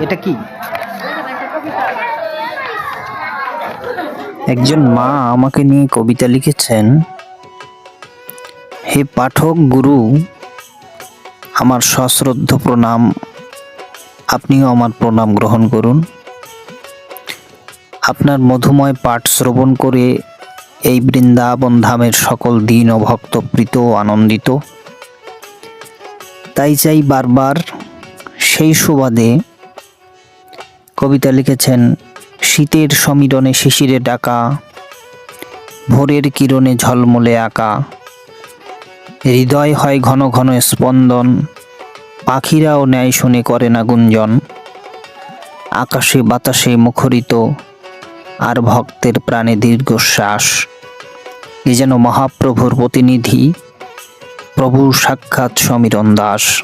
এটা কি? একজন মা আমাকে নিয়ে কবিতা লিখেছেন। হে পাঠক গুরু, আমার সশ্রদ্ধ প্রণাম, আপনিও আমার প্রণাম গ্রহণ করুন। আপনার মধুময় পাঠ শ্রবণ করে এই বৃন্দাবন ধামের সকল দীন ও ভক্ত প্রীত ও আনন্দিত। তাই চাই বারবার সেই সুবাদে কবিতা লিখেছেন। শীতের সমীরণে শিশিরে ডাকা, ভোরের কিরণে ঝলমলে আঁকা, হৃদয় হয় ঘন ঘন স্পন্দন, পাখিরাও ন্যায় শুনে করে না গুঞ্জন। আকাশে বাতাসে মুখরিত, আর ভক্তের প্রাণে দীর্ঘশ্বাস। এ যেন মহাপ্রভুর প্রতিনিধি, প্রভু সাক্ষাৎ সমীরণ দাস।